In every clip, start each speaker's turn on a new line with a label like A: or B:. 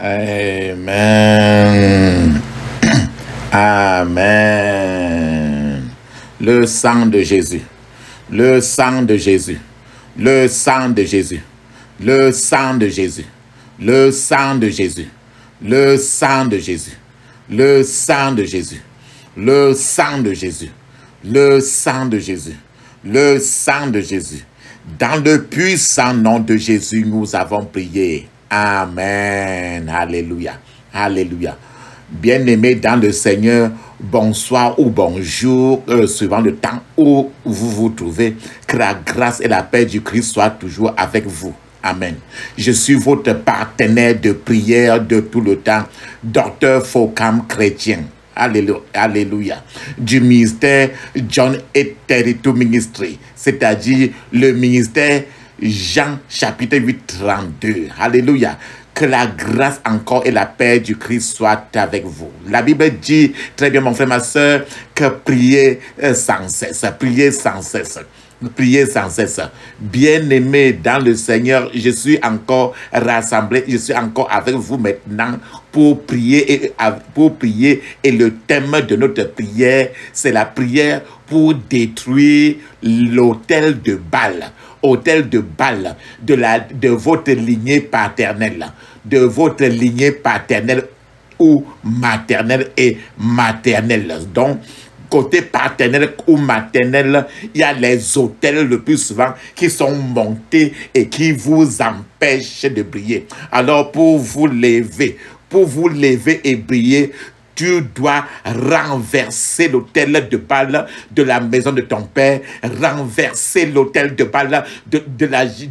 A: Amen. Amen. Le sang de Jésus. Le sang de Jésus. Le sang de Jésus. Le sang de Jésus. Le sang de Jésus. Le sang de Jésus. Le sang de Jésus. Le sang de Jésus. Le sang de Jésus. Le sang de Jésus. Dans le puissant nom de Jésus, nous avons prié. Amen. Alléluia. Alléluia. Bien-aimés dans le Seigneur, bonsoir ou bonjour, suivant le temps où vous vous trouvez. Que la grâce et la paix du Christ soient toujours avec vous. Amen. Je suis votre partenaire de prière de tout le temps, Dr. Focam Chrétien. Alléluia. Du ministère John et Territory Ministry, c'est-à-dire le ministère Jean chapitre 8, 32. Alléluia. Que la grâce encore et la paix du Christ soient avec vous. La Bible dit, très bien mon frère, ma soeur, que priez sans cesse. Priez sans cesse. Priez sans cesse. Bien-aimés dans le Seigneur, je suis encore rassemblé, je suis encore avec vous maintenant pour prier et le thème de notre prière, c'est la prière pour détruire l'autel de Baal. Autel de Baal de votre lignée paternelle, de votre lignée paternelle ou maternelle et maternelle. Donc, côté paternel ou maternel, il y a les autels le plus souvent qui sont montés et qui vous empêchent de briller. Alors, pour vous lever et briller, tu dois renverser l'autel de Baal de la maison de ton père, renverser l'autel de Baal de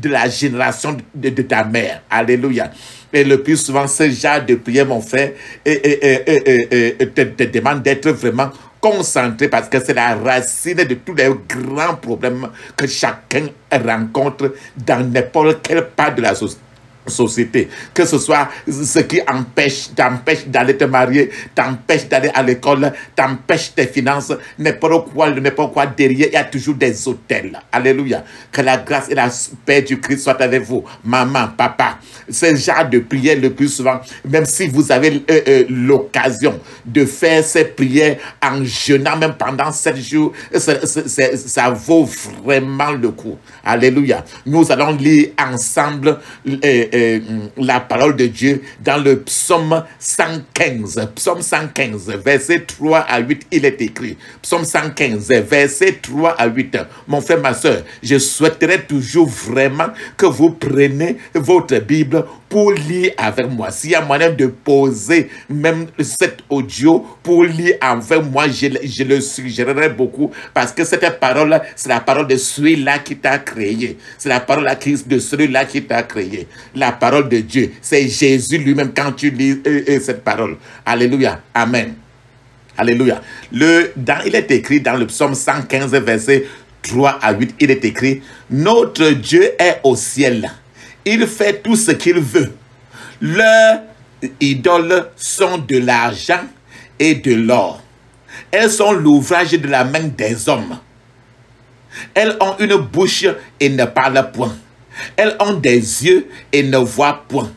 A: la génération de ta mère. Alléluia. Et le plus souvent, ce genre de prière, mon frère, te demande d'être vraiment concentré parce que c'est la racine de tous les grands problèmes que chacun rencontre dans n'importe quelle part de la société, que ce soit ce qui t'empêche d'aller te marier, t'empêche d'aller à l'école, t'empêche tes finances, n'importe quoi derrière, il y a toujours des autels. Alléluia. Que la grâce et la paix du Christ soient avec vous, maman, papa. Ce genre de prière le plus souvent, même si vous avez l'occasion de faire ces prières en jeûnant, même pendant 7 jours, ça vaut vraiment le coup. Alléluia. Nous allons lire ensemble la parole de Dieu dans le psaume 115. Psaume 115, verset 3 à 8, il est écrit. Psaume 115, verset 3 à 8. Mon frère, ma soeur, je souhaiterais toujours vraiment que vous preniez votre Bible pour lire avec moi. S'il y a moyen de poser même cet audio pour lire avec moi, je le suggérerais beaucoup parce que cette parole, c'est la parole de celui-là qui t'a créé. C'est la parole de celui-là qui t'a créé. La parole de Dieu, c'est Jésus lui-même quand tu lis cette parole. Alléluia. Amen. Alléluia. Il est écrit dans le psaume 115, verset 3 à 8, il est écrit, « Notre Dieu est au ciel. Il fait tout ce qu'il veut. Leurs idoles sont de l'argent et de l'or. Elles sont l'ouvrage de la main des hommes. Elles ont une bouche et ne parlent point. Elles ont des yeux et ne voient point.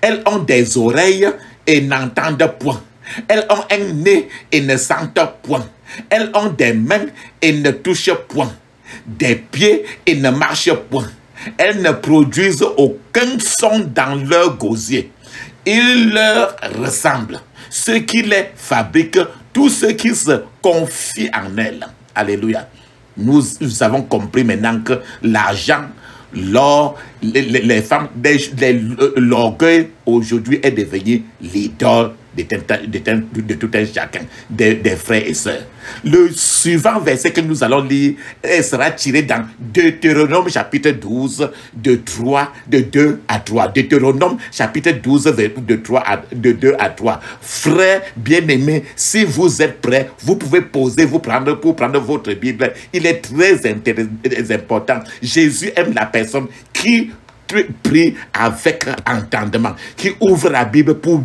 A: Elles ont des oreilles et n'entendent point. Elles ont un nez et ne sentent point. Elles ont des mains et ne touchent point. Des pieds et ne marchent point. Elles ne produisent aucun son dans leur gosier. Ils leur ressemblent. Ceux qui les fabriquent, tous ceux qui se confient en elles. Alléluia. Nous avons compris maintenant que l'argent, l'or, les femmes, l'orgueil aujourd'hui est devenu l'idole de tout un chacun, des frères et sœurs. Le suivant verset que nous allons lire sera tiré dans Deutéronome chapitre 12, de 2 à 3. Deutéronome chapitre 12, de 2 à 3. Frères bien-aimés, si vous êtes prêts, vous pouvez poser, pour prendre votre Bible. Il est très important. Jésus aime la personne qui prie avec entendement, qui ouvre la Bible pour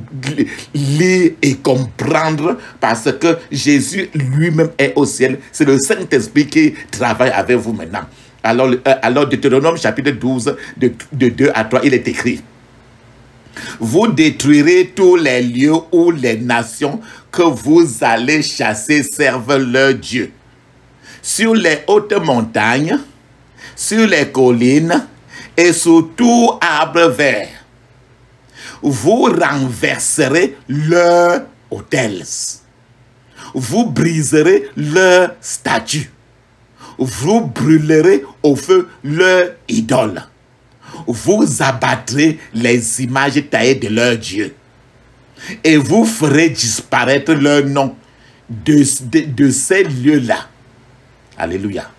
A: lire et comprendre, parce que Jésus lui-même est au ciel. C'est le Saint-Esprit qui travaille avec vous maintenant. Alors Deutéronome chapitre 12, de 2 à 3, il est écrit: vous détruirez tous les lieux où les nations que vous allez chasser servent leur Dieu. Sur les hautes montagnes, sur les collines et sur tout arbre vert. Vous renverserez leurs autels. Vous briserez leurs statues. Vous brûlerez au feu leurs idoles. Vous abattrez les images taillées de leur Dieu. Et vous ferez disparaître leur nom de ces lieux-là. Alléluia.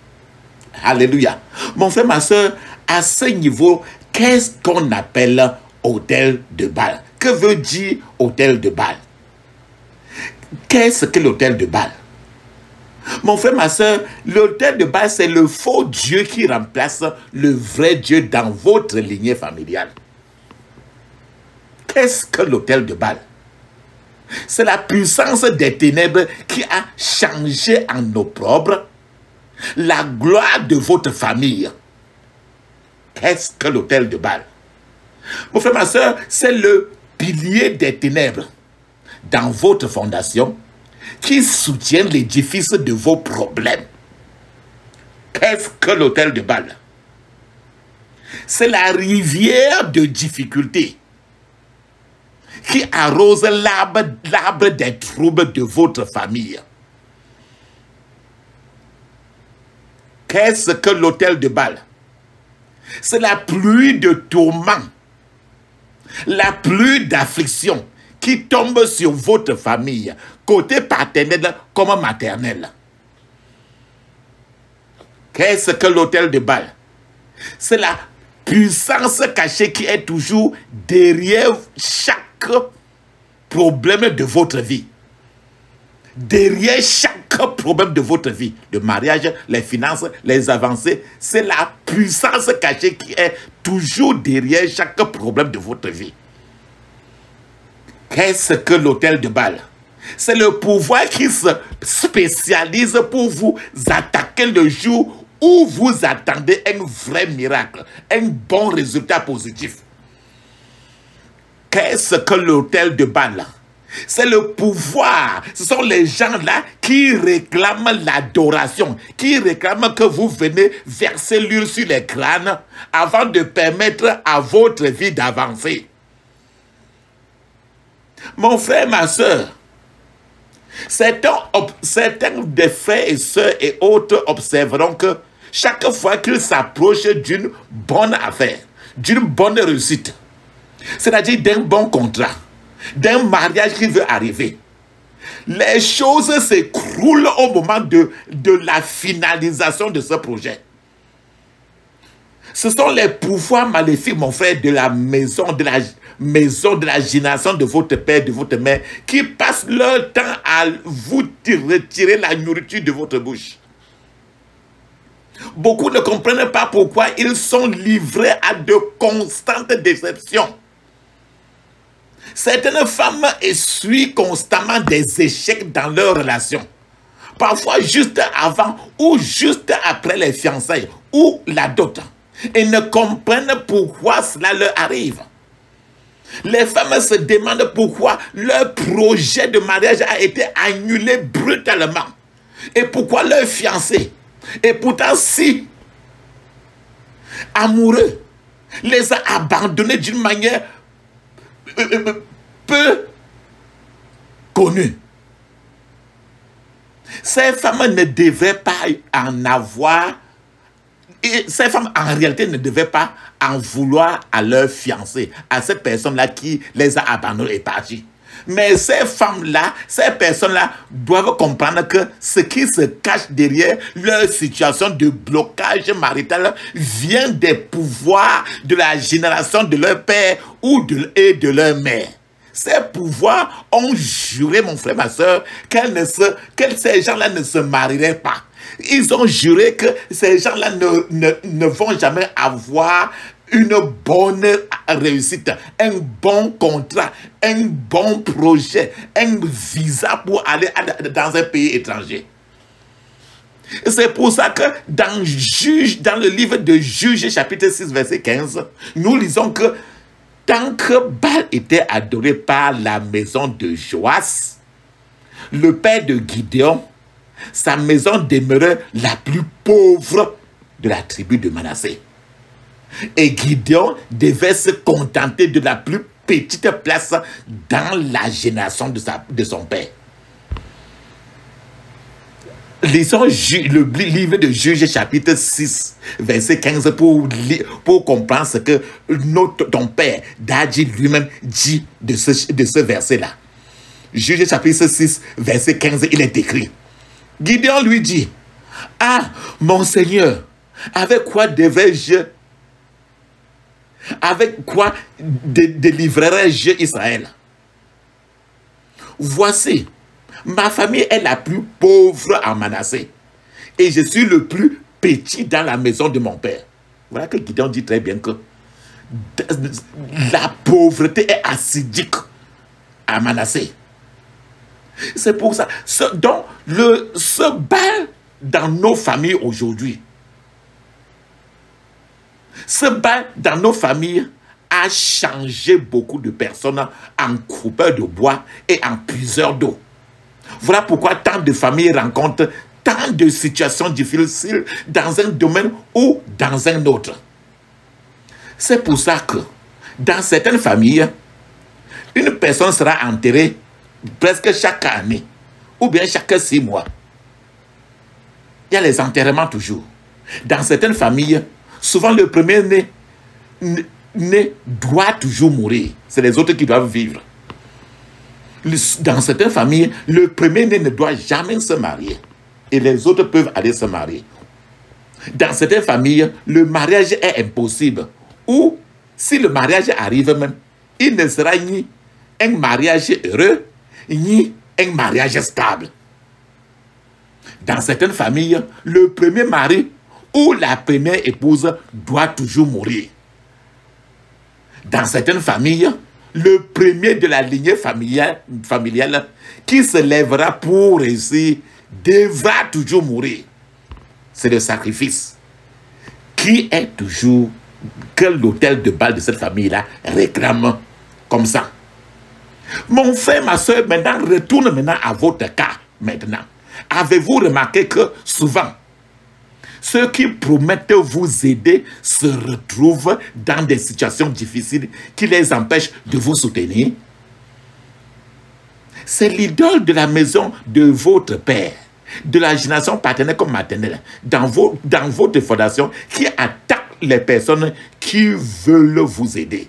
A: Alléluia. Mon frère, ma soeur, à ce niveau, qu'est-ce qu'on appelle autel de Baal? Que veut dire autel de Baal? Qu'est-ce que l'autel de Baal? Mon frère, ma soeur, l'autel de Baal, c'est le faux Dieu qui remplace le vrai Dieu dans votre lignée familiale. Qu'est-ce que l'autel de Baal? C'est la puissance des ténèbres qui a changé en opprobre la gloire de votre famille. Qu'est-ce que l'autel de Baal? Mon frère, ma soeur, c'est le pilier des ténèbres dans votre fondation qui soutient l'édifice de vos problèmes. Qu'est-ce que l'autel de Baal? C'est la rivière de difficulté qui arrose l'arbre des troubles de votre famille. Qu'est-ce que l'autel de Baal? C'est la pluie de tourments, la pluie d'affliction qui tombe sur votre famille, côté paternel comme maternel. Qu'est-ce que l'autel de Baal? C'est la puissance cachée qui est toujours derrière chaque problème de votre vie. Derrière chaque problème de votre vie, le mariage, les finances, les avancées, c'est la puissance cachée qui est toujours derrière chaque problème de votre vie. Qu'est-ce que l'autel de Baal? C'est le pouvoir qui se spécialise pour vous attaquer le jour où vous attendez un vrai miracle, un bon résultat positif. Qu'est-ce que l'autel de Baal? C'est le pouvoir. Ce sont les gens-là qui réclament l'adoration, qui réclament que vous venez verser l'huile sur les crânes avant de permettre à votre vie d'avancer. Mon frère, ma soeur, certains des frères et sœurs et autres observeront que chaque fois qu'ils s'approchent d'une bonne affaire, d'une bonne réussite, c'est-à-dire d'un bon contrat, d'un mariage qui veut arriver, les choses s'écroulent au moment de la finalisation de ce projet. Ce sont les pouvoirs maléfiques, mon frère, de la maison, de la génération de votre père, de votre mère, qui passent leur temps à vous retirer la nourriture de votre bouche. Beaucoup ne comprennent pas pourquoi ils sont livrés à de constantes déceptions. Certaines femmes essuient constamment des échecs dans leurs relations. Parfois juste avant ou juste après les fiançailles ou la dot. Et ne comprennent pourquoi cela leur arrive. Les femmes se demandent pourquoi leur projet de mariage a été annulé brutalement. Et pourquoi leur fiancé, et pourtant si amoureux, les a abandonnés d'une manière peu connue. Ces femmes ne devaient pas en avoir, et ces femmes en réalité ne devaient pas en vouloir à leur fiancé, à cette personne-là qui les a abandonnés et partis. Mais ces femmes-là, ces personnes-là doivent comprendre que ce qui se cache derrière leur situation de blocage marital vient des pouvoirs de la génération de leur père et de leur mère. Ces pouvoirs ont juré, mon frère, ma soeur, que ces gens-là ne se marieraient pas. Ils ont juré que ces gens-là ne vont jamais avoir une bonne réussite, un bon contrat, un bon projet, un visa pour aller dans un pays étranger. C'est pour ça que dans le livre de Juges, chapitre 6, verset 15, nous lisons que tant que Baal était adoré par la maison de Joas, le père de Gideon, sa maison demeurait la plus pauvre de la tribu de Manassé. Et Gideon devait se contenter de la plus petite place dans la génération de son père. Lisons le livre de Juges chapitre 6, verset 15 pour comprendre ce que ton père, David lui-même, dit de ce verset-là. Juges chapitre 6, verset 15, il est écrit. Gideon lui dit, « Ah, mon Seigneur, avec quoi délivrerai-je Israël? Voici, ma famille est la plus pauvre en Manassé, et je suis le plus petit dans la maison de mon père. » Voilà que Gideon dit très bien que la pauvreté est acidique à Manassé. C'est pour ça. Donc, ce Baal dans nos familles aujourd'hui, ce Baal dans nos familles a changé beaucoup de personnes en coupeurs de bois et en puiseurs d'eau. Voilà pourquoi tant de familles rencontrent tant de situations difficiles dans un domaine ou dans un autre. C'est pour ça que dans certaines familles, une personne sera enterrée presque chaque année ou bien chaque 6 mois. Il y a les enterrements toujours. Dans certaines familles, souvent le premier-né doit toujours mourir. C'est les autres qui doivent vivre. Dans certaines familles, le premier-né ne doit jamais se marier. Et les autres peuvent aller se marier. Dans certaines familles, le mariage est impossible. Ou, si le mariage arrive même, il ne sera ni un mariage heureux, ni un mariage stable. Dans certaines familles, le premier mari ou la première épouse doit toujours mourir. Dans certaines familles, le premier de la lignée familiale qui se lèvera pour réussir devra toujours mourir. C'est le sacrifice qui est toujours que l'autel de Baal de cette famille-là réclame comme ça. Mon frère, ma soeur, maintenant, retourne maintenant à votre cas maintenant. Avez-vous remarqué que souvent, ceux qui promettent vous aider se retrouvent dans des situations difficiles qui les empêchent de vous soutenir? C'est l'idole de la maison de votre père, de la génération paternelle comme maternelle, dans votre fondation, qui attaque les personnes qui veulent vous aider.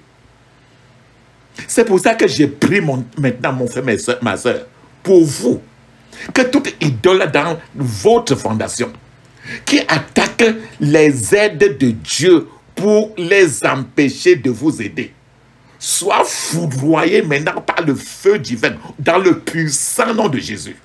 A: C'est pour ça que j'ai pris maintenant, mon frère, ma soeur, pour vous, que toute idole dans votre fondation, qui attaque les aides de Dieu pour les empêcher de vous aider, soit foudroyé maintenant par le feu divin, dans le puissant nom de Jésus.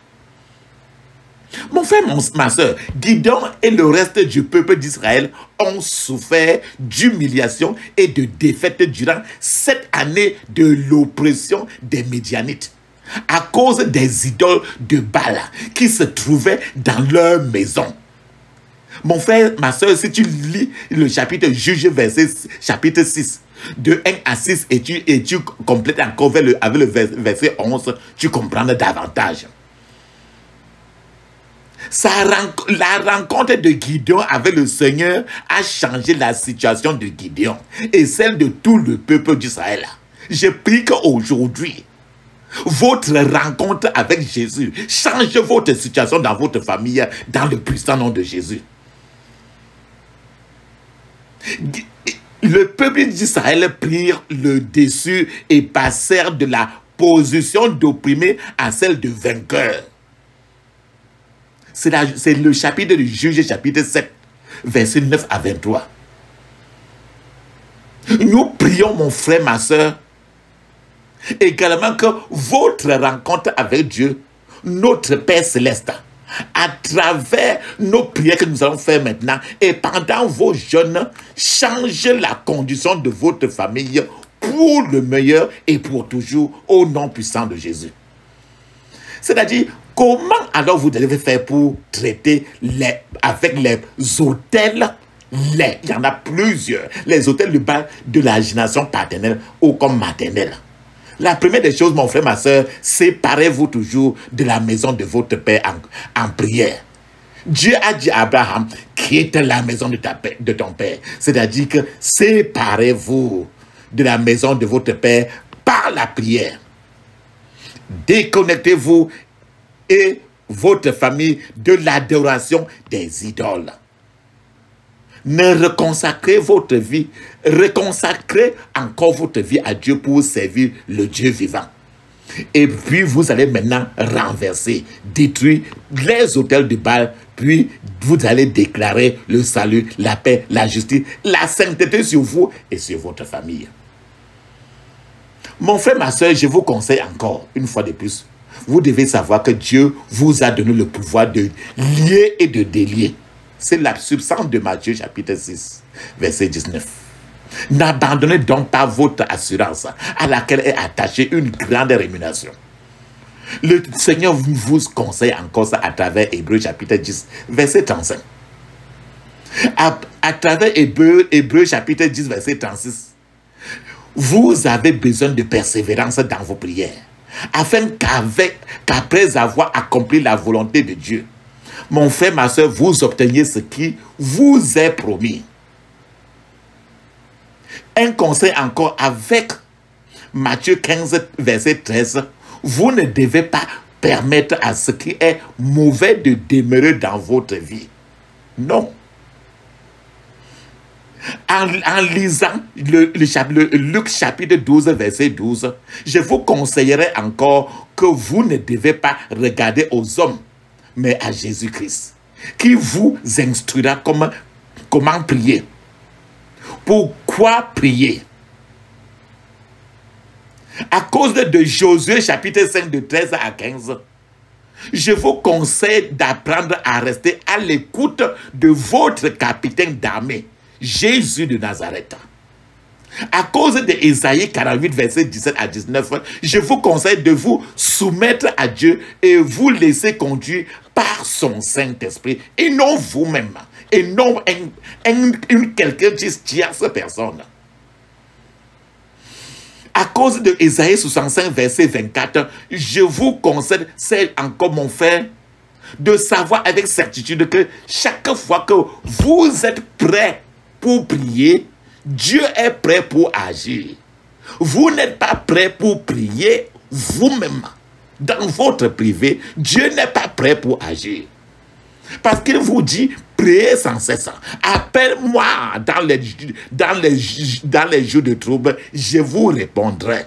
A: Mon frère, ma soeur, Gideon et le reste du peuple d'Israël ont souffert d'humiliation et de défaite durant 7 années de l'oppression des Midianites, à cause des idoles de Baal qui se trouvaient dans leur maison. Mon frère, ma soeur, si tu lis le chapitre Juge, chapitre 6, de 1 à 6, et tu complètes encore avec le verset 11, tu comprendras davantage. La rencontre de Gideon avec le Seigneur a changé la situation de Gideon et celle de tout le peuple d'Israël. Je prie qu'aujourd'hui, votre rencontre avec Jésus change votre situation dans votre famille dans le puissant nom de Jésus. Le peuple d'Israël prirent le dessus et passèrent de la position d'opprimé à celle de vainqueur. C'est le chapitre du Juge, chapitre 7, verset 9 à 23. Nous prions, mon frère, ma soeur, également que votre rencontre avec Dieu, notre Père Céleste, à travers nos prières que nous allons faire maintenant et pendant vos jeûnes, changez la condition de votre famille pour le meilleur et pour toujours au nom puissant de Jésus. C'est-à-dire, comment alors vous devez faire pour traiter avec les autels? Il y en a plusieurs. Les autels de Baal de la génération paternelle ou comme maternelle. La première des choses, mon frère, ma soeur, séparez-vous toujours de la maison de votre père en prière. Dieu a dit à Abraham, quitte la maison de ton père. C'est-à-dire que séparez-vous de la maison de votre père par la prière. Déconnectez-vous et votre famille de l'adoration des idoles. Ne reconsacrez votre vie, reconsacrez encore votre vie à Dieu pour servir le Dieu vivant. Et puis vous allez maintenant renverser, détruire les autels de Baal, puis vous allez déclarer le salut, la paix, la justice, la sainteté sur vous et sur votre famille. Mon frère, ma soeur, je vous conseille encore, une fois de plus, vous devez savoir que Dieu vous a donné le pouvoir de lier et de délier. C'est la substance de Matthieu chapitre 6, verset 19. N'abandonnez donc pas votre assurance à laquelle est attachée une grande rémunération. Le Seigneur vous conseille encore ça à travers Hébreux chapitre 10, verset 35. À travers Hébreux chapitre 10, verset 36. Vous avez besoin de persévérance dans vos prières, afin qu'après avoir accompli la volonté de Dieu, mon frère, ma soeur, vous obteniez ce qui vous est promis. Un conseil encore avec Matthieu 15, verset 13. Vous ne devez pas permettre à ce qui est mauvais de demeurer dans votre vie. Non. En lisant Luc chapitre 12, verset 12, je vous conseillerais encore que vous ne devez pas regarder aux hommes, mais à Jésus-Christ, qui vous instruira comment prier. Pourquoi prier? À cause de Josué chapitre 5 de 13 à 15, je vous conseille d'apprendre à rester à l'écoute de votre capitaine d'armée, Jésus de Nazareth. À cause de Ésaïe 48, verset 17 à 19, je vous conseille de vous soumettre à Dieu et vous laisser conduire par son Saint-Esprit et non vous-même, et non quelqu'un tierce personne. À cause de Ésaïe 65, verset 24, je vous conseille, c'est encore mon frère, de savoir avec certitude que chaque fois que vous êtes prêt pour prier, Dieu est prêt pour agir. Vous n'êtes pas prêt pour prier vous-même. Dans votre privé, Dieu n'est pas prêt pour agir. Parce qu'il vous dit, priez sans cesse. Appelle-moi dans les jours de trouble, je vous répondrai.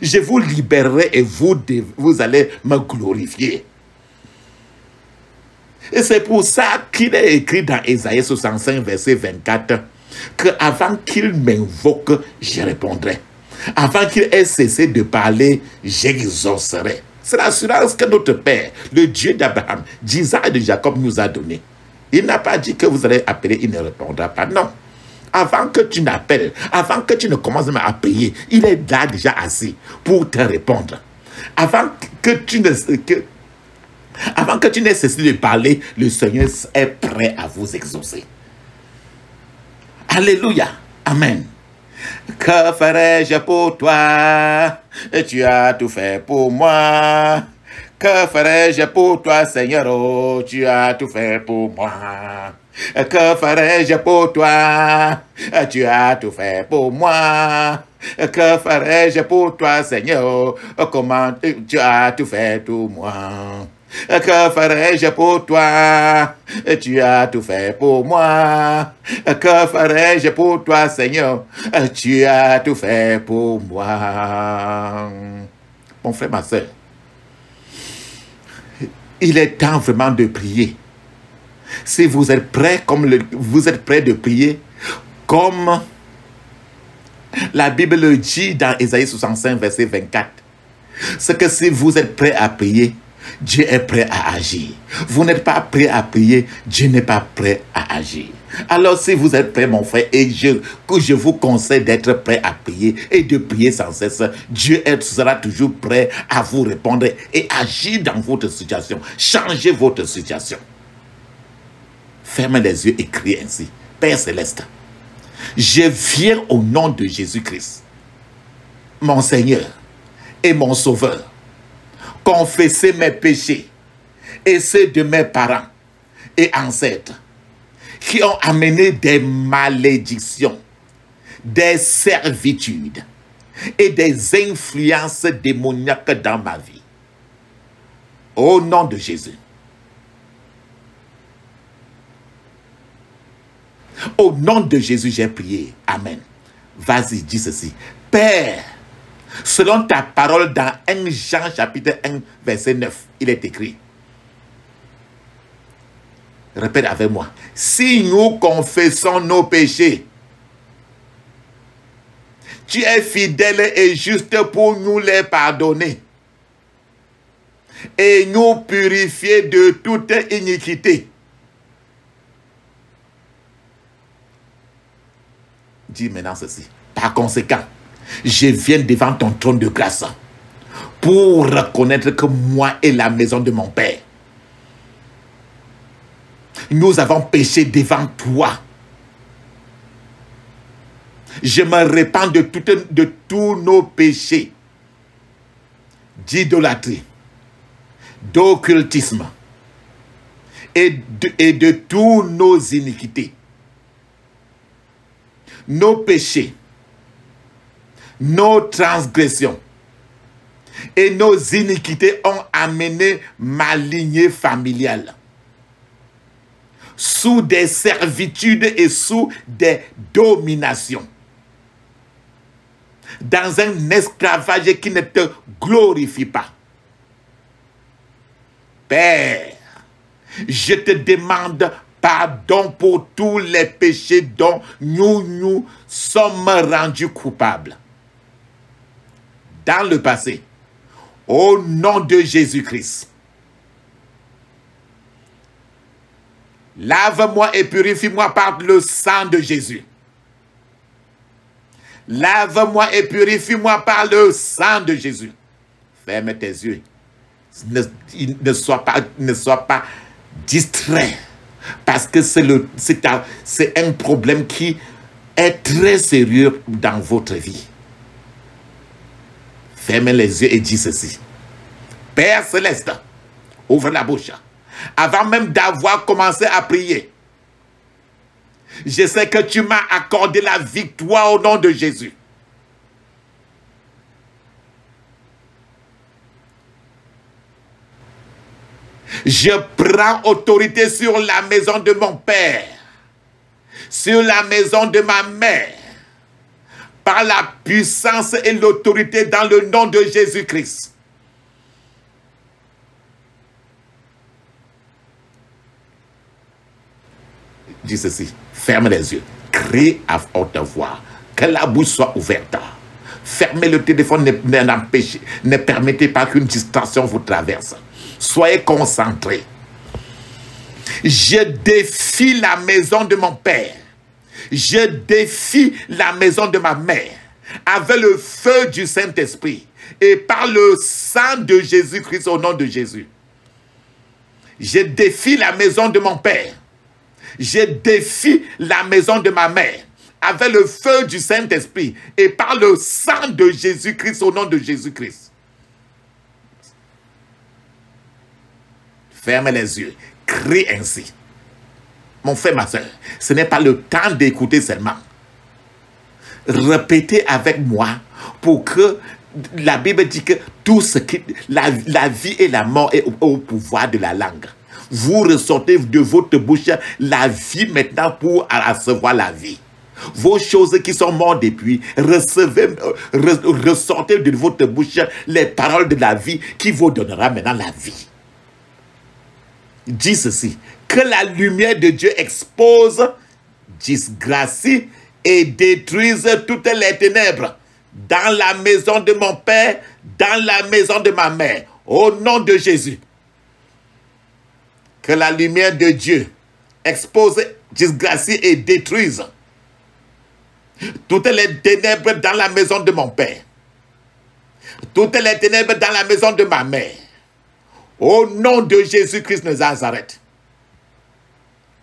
A: Je vous libérerai et vous allez me glorifier. Et c'est pour ça qu'il est écrit dans Ésaïe 65, verset 24, qu'avant qu'il m'invoque, je répondrai. Avant qu'il ait cessé de parler, j'exaucerai. C'est l'assurance que notre Père, le Dieu d'Abraham, d'Isaac et de Jacob nous a donnée. Il n'a pas dit que vous allez appeler, il ne répondra pas. Non. Avant que tu n'appelles, avant que tu ne commences même à prier, il est là déjà assis pour te répondre. Avant que tu n'aies cessé de parler, le Seigneur est prêt à vous exaucer. Alléluia. Amen. Que ferais-je pour toi? Tu as tout fait pour moi. Que ferais-je pour toi, Seigneur? Oh, tu as tout fait pour moi. Que ferais-je pour toi? Tu as tout fait pour moi. Que ferais-je pour toi, Seigneur? Comment tu as tout fait pour moi? Que ferais-je pour toi? Tu as tout fait pour moi. Que ferais-je pour toi, Seigneur? Tu as tout fait pour moi. Mon frère, ma soeur, il est temps vraiment de prier. Si vous êtes prêts, vous êtes prêts de prier, comme la Bible le dit dans Ésaïe 65, verset 24, c'est que si vous êtes prêts à prier, Dieu est prêt à agir. Vous n'êtes pas prêt à prier, Dieu n'est pas prêt à agir. Alors si vous êtes prêt, mon frère, et que je vous conseille d'être prêt à prier et de prier sans cesse, Dieu sera toujours prêt à vous répondre et agir dans votre situation. Changez votre situation. Fermez les yeux et criez ainsi. Père Céleste, je viens au nom de Jésus-Christ, mon Seigneur et mon Sauveur, confesser mes péchés et ceux de mes parents et ancêtres qui ont amené des malédictions, des servitudes et des influences démoniaques dans ma vie. Au nom de Jésus. Au nom de Jésus, j'ai prié. Amen. Vas-y, dis ceci. Père, selon ta parole dans 1 Jean chapitre 1 verset 9, il est écrit. Répète avec moi. Si nous confessons nos péchés, tu es fidèle et juste pour nous les pardonner et nous purifier de toute iniquité. Dis maintenant ceci. Par conséquent, je viens devant ton trône de grâce pour reconnaître que moi et la maison de mon Père, nous avons péché devant toi. Je me répands de tous nos péchés d'idolâtrie, d'occultisme et de tous nos iniquités. Nos péchés, nos transgressions et nos iniquités ont amené ma lignée familiale sous des servitudes et sous des dominations, dans un esclavage qui ne te glorifie pas. Père, je te demande pardon pour tous les péchés dont nous sommes rendus coupables dans le passé. Au nom de Jésus-Christ. Lave-moi et purifie-moi par le sang de Jésus. Lave-moi et purifie-moi par le sang de Jésus. Ferme tes yeux. Ne sois pas distrait. Parce que c'est un problème qui est très sérieux dans votre vie. Fermez les yeux et dis ceci. Père Céleste, ouvre la bouche. Avant même d'avoir commencé à prier, je sais que tu m'as accordé la victoire au nom de Jésus. Je prends autorité sur la maison de mon père, sur la maison de ma mère, par la puissance et l'autorité dans le nom de Jésus-Christ. Dis ceci, ferme les yeux, crie à haute voix, que la bouche soit ouverte. Fermez le téléphone, ne permettez pas qu'une distraction vous traverse. Soyez concentrés. Je défie la maison de mon père. Je défie la maison de ma mère avec le feu du Saint-Esprit et par le sang de Jésus-Christ au nom de Jésus. Je défie la maison de mon père. Je défie la maison de ma mère avec le feu du Saint-Esprit et par le sang de Jésus-Christ au nom de Jésus-Christ. Ferme les yeux, crie ainsi. Mon frère, ma soeur, ce n'est pas le temps d'écouter seulement. Répétez avec moi pour que la Bible dit que tout ce qui, la vie et la mort est au pouvoir de la langue. Vous ressortez de votre bouche la vie maintenant pour recevoir la vie. Vos choses qui sont mortes depuis, ressortez de votre bouche les paroles de la vie qui vous donnera maintenant la vie. Dis ceci, que la lumière de Dieu expose, disgracie et détruise toutes les ténèbres dans la maison de mon père, dans la maison de ma mère, au nom de Jésus. Que la lumière de Dieu expose, disgracie et détruise toutes les ténèbres dans la maison de mon père, toutes les ténèbres dans la maison de ma mère. Au nom de Jésus-Christ de Nazareth.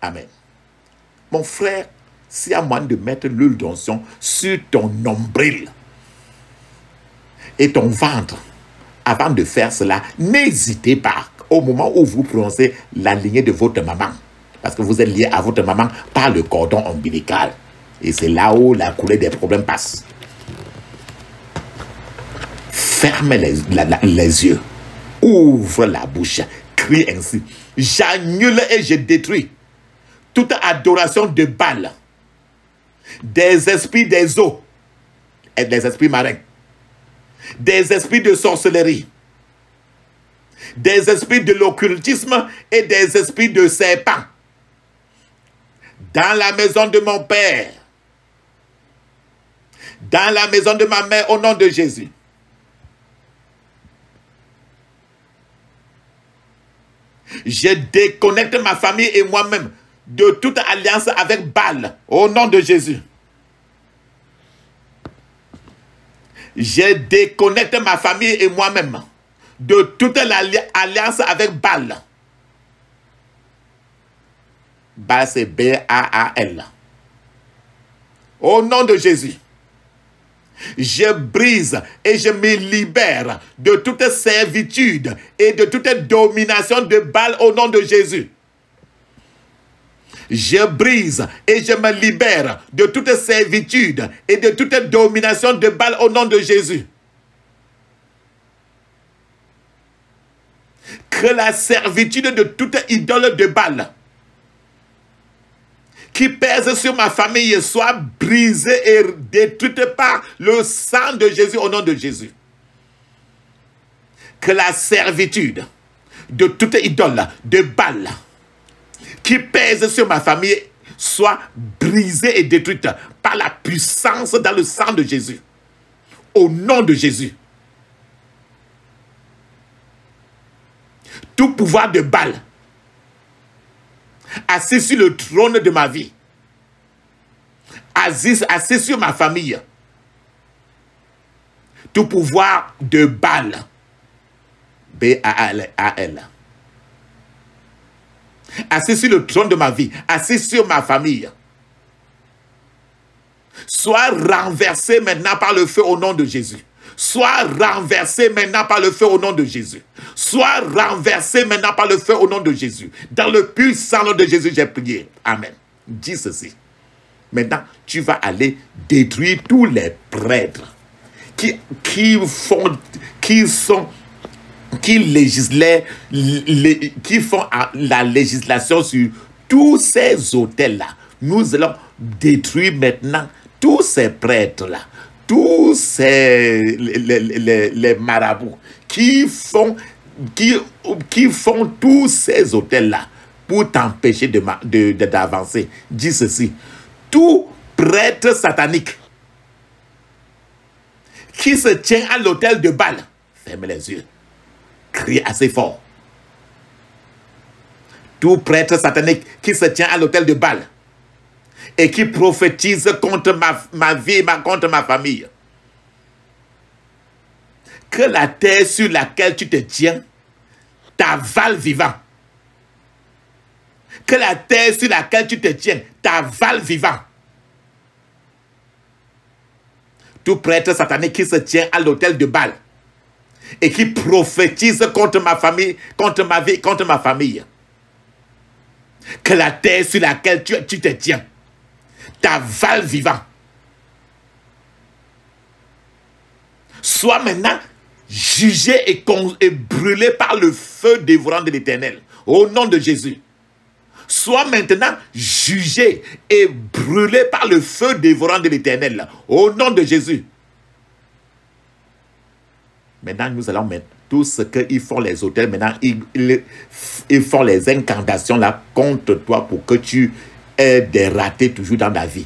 A: Amen. Mon frère, s'il y a moyen de mettre l'huile d'onction sur ton nombril et ton ventre, avant de faire cela, n'hésitez pas au moment où vous prononcez la lignée de votre maman. Parce que vous êtes lié à votre maman par le cordon ombilical. Et c'est là où la coulée des problèmes passe. Ferme les yeux. Ouvre la bouche. Crie ainsi. J'annule et je détruis toute adoration de Baal, des esprits des eaux et des esprits marins, des esprits de sorcellerie, des esprits de l'occultisme et des esprits de serpents dans la maison de mon père, dans la maison de ma mère, au nom de Jésus. Je déconnecte ma famille et moi-même de toute alliance avec Baal, au nom de Jésus. Je déconnecte ma famille et moi-même de toute alliance avec Baal. Baal, c'est B-A-A-L. Au nom de Jésus. Je brise et je me libère de toute servitude et de toute domination de Baal au nom de Jésus. Je brise et je me libère de toute servitude et de toute domination de Baal au nom de Jésus. Que la servitude de toute idole de Baal qui pèse sur ma famille soit brisée et détruite par le sang de Jésus au nom de Jésus. Que la servitude de toute idole de Baal qui pèse sur ma famille soit brisée et détruite par la puissance dans le sang de Jésus. Au nom de Jésus. Tout pouvoir de Baal assis sur le trône de ma vie, assis sur ma famille, tout pouvoir de Baal, B-A-L-A-L, assis sur le trône de ma vie, assis sur ma famille, soit renversé maintenant par le feu au nom de Jésus. Soit renversé maintenant par le feu au nom de Jésus. Soit renversé maintenant par le feu au nom de Jésus. Dans le puissant nom de Jésus, j'ai prié. Amen. Dis ceci. Maintenant, tu vas aller détruire tous les prêtres qui font la législation sur tous ces autels-là. Nous allons détruire maintenant tous ces prêtres-là. Tous les marabouts qui font tous ces hôtels-là pour t'empêcher d'avancer. Dis ceci. Tout prêtre satanique qui se tient à l'autel de Baal, ferme les yeux, crie assez fort. Tout prêtre satanique qui se tient à l'autel de Baal et qui prophétise contre ma vie, contre ma famille. Que la terre sur laquelle tu te tiens t'avale vivant. Que la terre sur laquelle tu te tiens t'avale vivant. Tout prêtre satanique qui se tient à l'autel de Baal et qui prophétise contre ma famille, contre ma vie, contre ma famille. Que la terre sur laquelle tu te tiens t'avale vivant. Soit maintenant jugé et brûlé par le feu dévorant de l'Éternel. Au nom de Jésus. Soit maintenant jugé et brûlé par le feu dévorant de l'Éternel. Au nom de Jésus. Maintenant, nous allons mettre tout ce qu'ils font les autels. Maintenant, ils font les incantations là contre toi pour que tu aies des ratés toujours dans la vie.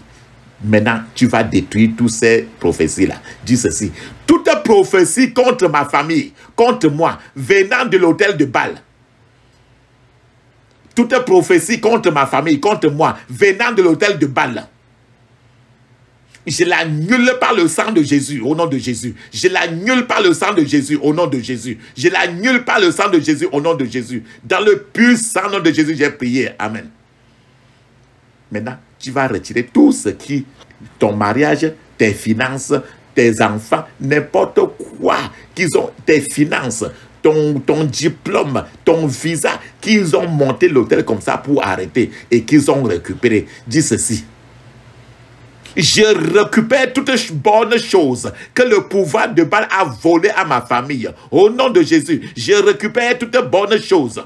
A: Maintenant, tu vas détruire toutes ces prophéties-là. Dis ceci. Toute prophétie contre ma famille, contre moi, venant de l'autel de Baal, toute prophétie contre ma famille, contre moi, venant de l'autel de Baal, je l'annule par le sang de Jésus, au nom de Jésus. Je l'annule par le sang de Jésus, au nom de Jésus. Je l'annule par le sang de Jésus, au nom de Jésus. Dans le puissant nom de Jésus, j'ai prié. Amen. Maintenant, tu vas retirer tout ce qui, ton mariage, tes finances, tes enfants, n'importe quoi qu'ils ont, tes finances, ton diplôme, ton visa, qu'ils ont monté l'hôtel comme ça pour arrêter et qu'ils ont récupéré. Dis ceci. Je récupère toutes bonnes choses que le pouvoir de Baal a volé à ma famille. Au nom de Jésus, je récupère toutes bonnes choses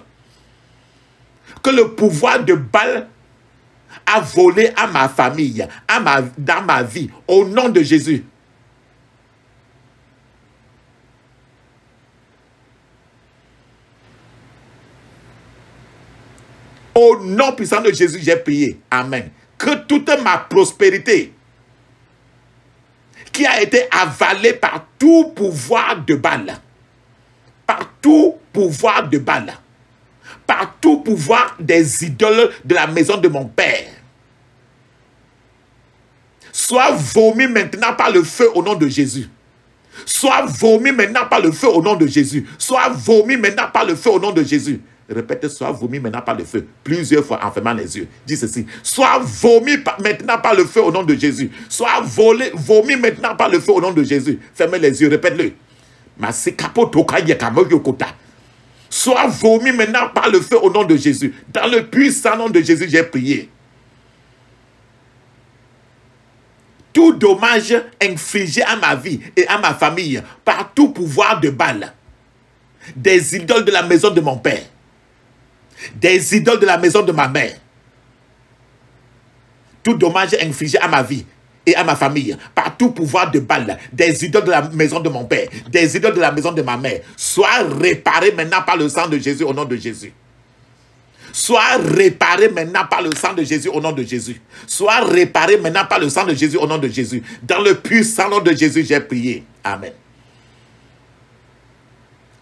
A: que le pouvoir de Baal a volé à ma famille, dans ma vie. Au nom de Jésus. Au nom puissant de Jésus, j'ai prié. Amen. Que toute ma prospérité qui a été avalée par tout pouvoir de Baal, par tout pouvoir de Baal, par tout pouvoir des idoles de la maison de mon père, soit vomi maintenant par le feu au nom de Jésus. Soit vomi maintenant par le feu au nom de Jésus. Soit vomi maintenant par le feu au nom de Jésus. Répète, soit vomi maintenant par le feu. Plusieurs fois en fermant les yeux. Dis ceci. Soit vomi maintenant par le feu au nom de Jésus. Soit vomi maintenant par le feu au nom de Jésus. Fermez les yeux, répète-le. Soit vomi maintenant par le feu au nom de Jésus. Dans le puissant nom de Jésus, j'ai prié. Tout dommage infligé à ma vie et à ma famille par tout pouvoir de Baal, des idoles de la maison de mon père, des idoles de la maison de ma mère, tout dommage infligé à ma vie et à ma famille par tout pouvoir de Baal, des idoles de la maison de mon père, des idoles de la maison de ma mère, soit réparé maintenant par le sang de Jésus au nom de Jésus. Soit réparé maintenant par le sang de Jésus au nom de Jésus. Soit réparé maintenant par le sang de Jésus au nom de Jésus. Dans le puissant nom de Jésus, j'ai prié. Amen.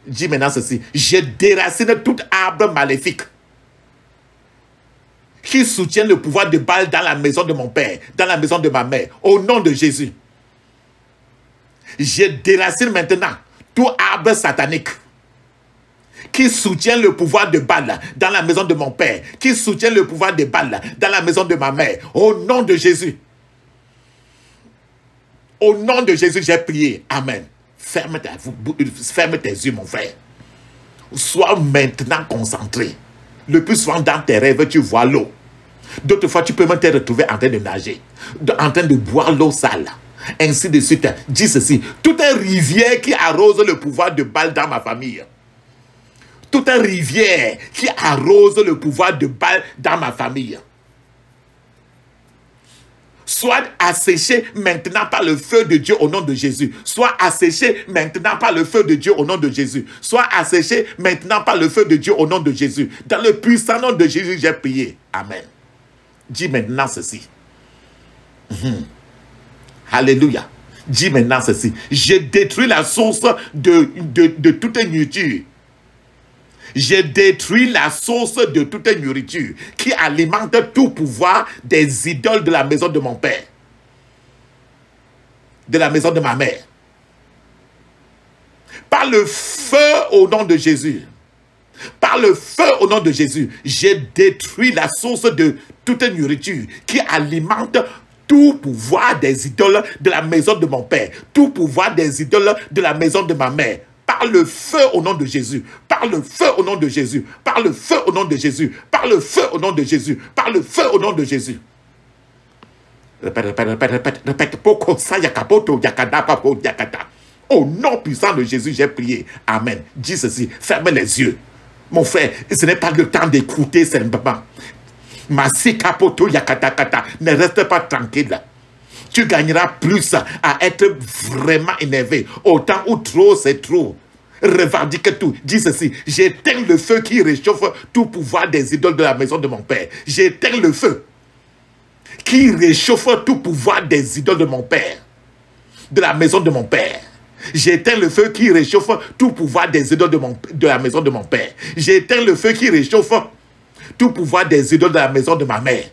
A: Dis maintenant ceci. Je déracine tout arbre maléfique qui soutient le pouvoir de Baal dans la maison de mon père, dans la maison de ma mère, au nom de Jésus. Je déracine maintenant tout arbre satanique qui soutient le pouvoir de Baal dans la maison de mon père, qui soutient le pouvoir de Baal dans la maison de ma mère, au nom de Jésus. Au nom de Jésus, j'ai prié. Amen. Ferme tes yeux, mon frère. Sois maintenant concentré. Le plus souvent dans tes rêves, tu vois l'eau. D'autres fois, tu peux même te retrouver en train de nager, en train de boire l'eau sale. Ainsi de suite. Dis ceci. Toute rivière qui arrose le pouvoir de Baal dans ma famille, toute rivière qui arrose le pouvoir de Baal dans ma famille, soit asséchée maintenant par le feu de Dieu au nom de Jésus. Soit asséchée maintenant par le feu de Dieu au nom de Jésus. Soit asséchée maintenant par le feu de Dieu au nom de Jésus. Dans le puissant nom de Jésus, j'ai prié. Amen. Dis maintenant ceci. Alléluia. Dis maintenant ceci. Je détruis la source de toute nourriture. Je détruis la source de toute nourriture qui alimente tout pouvoir des idoles de la maison de mon père, de la maison de ma mère. Par le feu au nom de Jésus, par le feu au nom de Jésus, je détruis la source de toute nourriture qui alimente tout pouvoir des idoles de la maison de mon père, tout pouvoir des idoles de la maison de ma mère. Par le feu au nom de Jésus, par le feu au nom de Jésus, par le feu au nom de Jésus, par le feu au nom de Jésus, par le feu au nom de Jésus. Répète, répète, répète, répète, répète. Au nom puissant de Jésus, j'ai prié. Amen. Dis ceci, ferme les yeux. Mon frère, ce n'est pas le temps d'écouter simplement. Ne reste pas tranquille. Tu gagneras plus à être vraiment énervé. Autant où trop, c'est trop. Revendique tout. Dis ceci. J'éteins le feu qui réchauffe tout pouvoir des idoles de la maison de mon père. J'éteins le feu qui réchauffe tout pouvoir des idoles de mon père, de la maison de mon père. J'éteins le feu qui réchauffe tout pouvoir des idoles de la maison de mon père. J'éteins le feu qui réchauffe tout pouvoir des idoles de la maison de ma mère.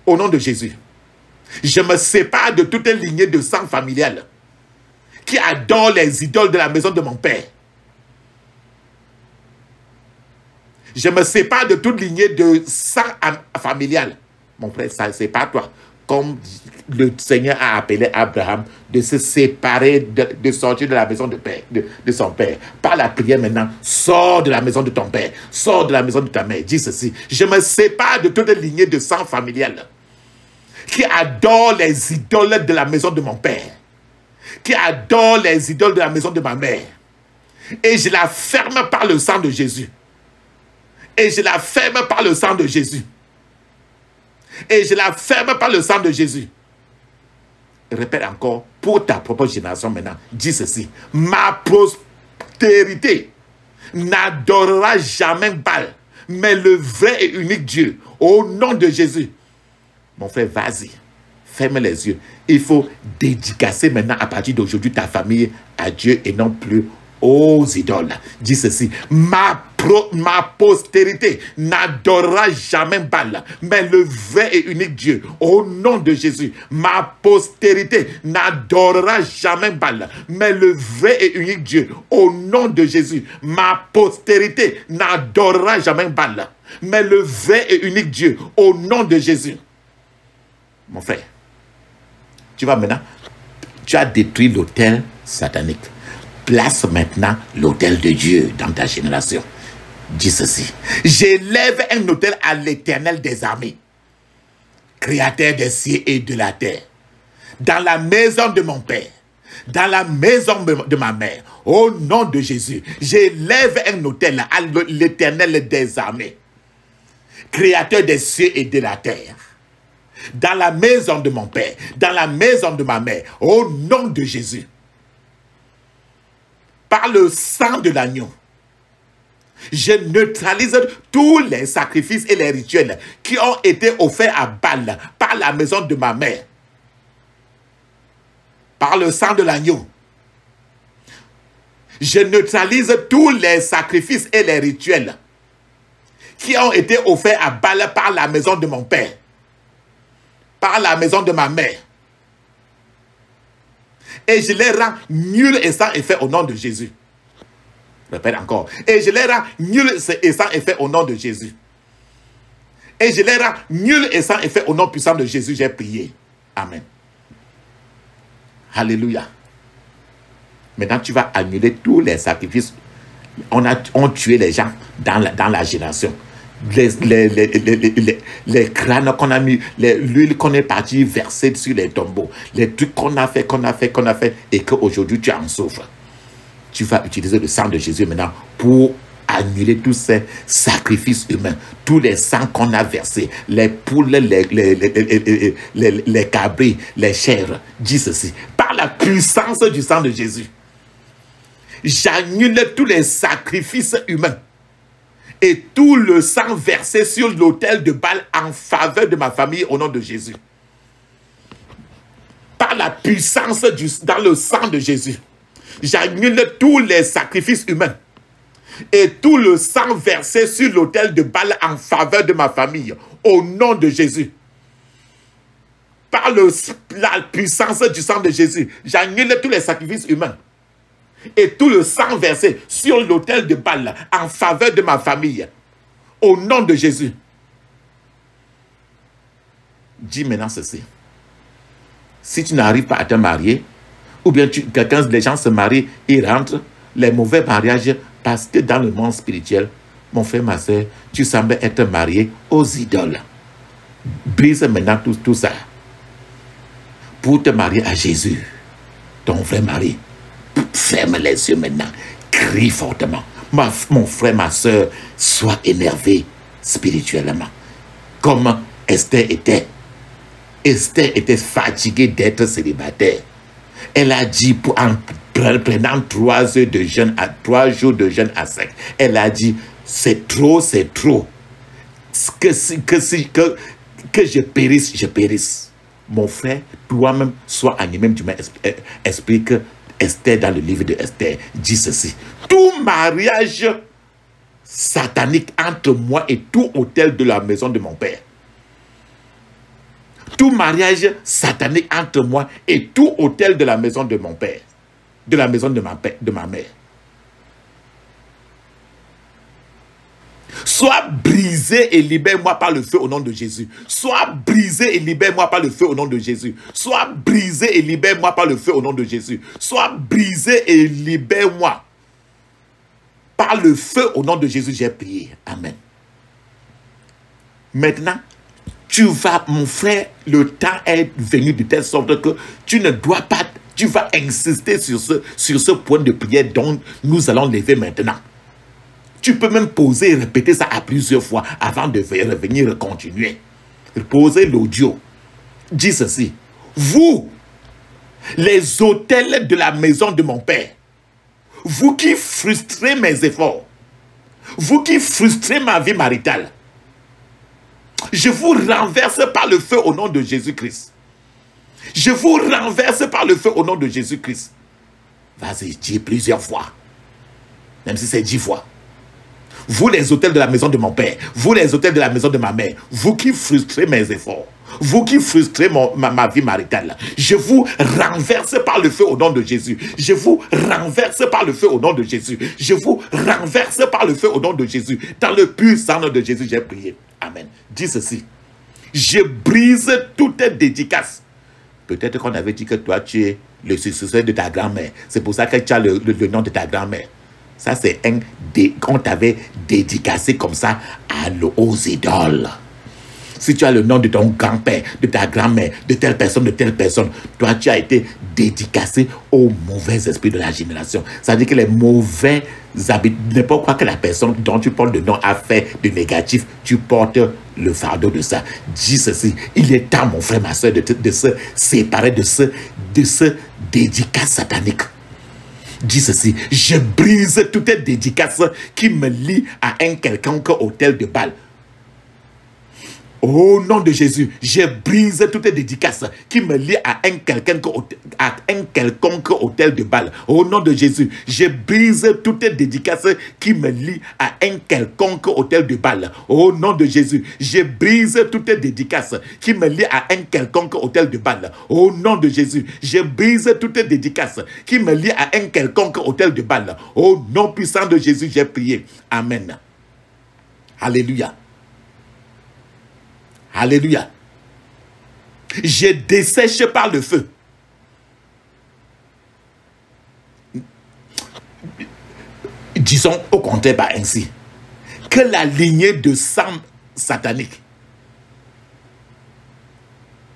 A: Au nom de Jésus, je me sépare de toute lignée de sang familial qui adore les idoles de la maison de mon père. Je me sépare de toute lignée de sang familial. Mon frère, ça, c'est pas toi. Comme le Seigneur a appelé Abraham de se séparer, de sortir de la maison de son père. Par la prière maintenant, sors de la maison de ton père, sors de la maison de ta mère. Dis ceci: je me sépare de toute lignée de sang familial qui adore les idoles de la maison de mon père, qui adore les idoles de la maison de ma mère. Et je la ferme par le sang de Jésus. Et je la ferme par le sang de Jésus. Et je la ferme par le sang de Jésus. Répète encore pour ta propre génération maintenant. Dis ceci: ma postérité n'adorera jamais Baal, mais le vrai et unique Dieu. Au nom de Jésus. Mon frère, vas-y. Ferme les yeux. Il faut dédicacer maintenant à partir d'aujourd'hui ta famille à Dieu et non plus aux idoles. Dis ceci: ma postérité n'adorera jamais Baal, mais le vrai et unique Dieu. Au nom de Jésus, ma postérité n'adorera jamais Baal, mais le vrai et unique Dieu. Au nom de Jésus, ma postérité n'adorera jamais Baal, mais le vrai et unique Dieu. Au nom de Jésus. Mon frère, tu vas maintenant, tu as détruit l'autel satanique. Place maintenant l'autel de Dieu dans ta génération. Dis ceci: j'élève un autel à l'Éternel des armées, créateur des cieux et de la terre, dans la maison de mon père, dans la maison de ma mère. Au nom de Jésus, j'élève un autel à l'Éternel des armées, créateur des cieux et de la terre, dans la maison de mon père, dans la maison de ma mère. Au nom de Jésus. Par le sang de l'agneau, je neutralise tous les sacrifices et les rituels qui ont été offerts à Baal par la maison de ma mère. Par le sang de l'agneau, je neutralise tous les sacrifices et les rituels qui ont été offerts à Baal par la maison de mon père, par la maison de ma mère. Et je les rends nuls et sans effet au nom de Jésus. Répète encore. Et je les rends nuls et sans effet au nom de Jésus. Et je les rends nuls et sans effet au nom puissant de Jésus. J'ai prié. Amen. Alléluia. Maintenant, tu vas annuler tous les sacrifices. On tué les gens dans la génération. Les crânes qu'on a mis, l'huile qu'on est parti verser sur les tombeaux, les trucs qu'on a fait, et qu'aujourd'hui tu en souffres. Tu vas utiliser le sang de Jésus maintenant pour annuler tous ces sacrifices humains, tous les sangs qu'on a versés, les poules, les cabris, les chèvres. Dis ceci: par la puissance du sang de Jésus, j'annule tous les sacrifices humains et tout le sang versé sur l'autel de Baal en faveur de ma famille au nom de Jésus. Par la puissance dans le sang de Jésus, j'annule tous les sacrifices humains et tout le sang versé sur l'autel de Baal en faveur de ma famille au nom de Jésus. Par la puissance du sang de Jésus, j'annule tous les sacrifices humains et tout le sang versé sur l'autel de Baal en faveur de ma famille. Au nom de Jésus. Dis maintenant ceci. Si tu n'arrives pas à te marier, ou bien les gens se marient, ils rentrent, les mauvais mariages, parce que dans le monde spirituel, mon frère, ma soeur, tu sembles être marié aux idoles. Brise maintenant tout ça. Pour te marier à Jésus, ton vrai mari. Ferme les yeux maintenant. Crie fortement. Mon frère, ma soeur, sois énervé spirituellement. Comme Esther était. Esther était fatiguée d'être célibataire. Elle a dit, en prenant 3 jours de jeûne à sec, elle a dit, c'est trop, c'est trop. Que je périsse, je périsse. Mon frère, toi-même, sois animé du même esprit que Esther dans le livre de Esther dit ceci: tout mariage satanique entre moi et tout autel de la maison de mon père. Tout mariage satanique entre moi et tout autel de la maison de mon père, de la maison de ma mère. Sois brisé et libère-moi par le feu au nom de Jésus. Sois brisé et libère-moi par le feu au nom de Jésus. Sois brisé et libère-moi par le feu au nom de Jésus. Sois brisé et libère-moi par le feu au nom de Jésus. J'ai prié. Amen. Maintenant, tu vas, mon frère, le temps est venu de telle sorte que tu ne dois pas, tu vas insister sur ce point de prière dont nous allons lever maintenant. Tu peux même poser et répéter ça à plusieurs fois avant de revenir continuer. Poser l'audio. Dis ceci. Vous, les autels de la maison de mon père, vous qui frustrez mes efforts, vous qui frustrez ma vie maritale, je vous renverse par le feu au nom de Jésus-Christ. Je vous renverse par le feu au nom de Jésus-Christ. Vas-y, dis plusieurs fois. Même si c'est 10 fois. Vous les autels de la maison de mon père, vous les autels de la maison de ma mère, vous qui frustrez mes efforts, vous qui frustrez ma vie maritale, je vous renverse par le feu au nom de Jésus. Je vous renverse par le feu au nom de Jésus. Je vous renverse par le feu au nom de Jésus. Dans le puissant nom de Jésus, j'ai prié. Amen. Dis ceci. Je brise toute dédicace. Peut-être qu'on avait dit que toi, tu es le successeur de ta grand-mère. C'est pour ça que tu as le nom de ta grand-mère. Ça, c'est qu'on t'avait dédicacé comme ça aux idoles. Si tu as le nom de ton grand-père, de ta grand-mère, de telle personne, toi, tu as été dédicacé aux mauvais esprits de la génération. Ça veut dire que les mauvais habitudes, n'importe quoi que la personne dont tu portes le nom a fait de négatif, tu portes le fardeau de ça. Dis ceci, il est temps, mon frère, ma soeur, de se séparer de ce dédicace satanique. Dis ceci, je brise toute dédicace qui me lie à un quelconque autel de Baal. Au nom de Jésus, je brise toute dédicace qui me lie à un quelconque autel de Baal. Au nom de Jésus, je brise toute dédicace qui me lie à un quelconque autel de Baal. Au nom de Jésus, je brise toute dédicace qui me lie à un quelconque autel de Baal. Au nom de Jésus, je brise toute dédicace qui me lie à un quelconque autel de Baal. Au nom puissant de Jésus, j'ai prié. Amen. Alléluia. Alléluia. Je dessèche par le feu. Disons au contraire ainsi. Que la lignée de sang satanique,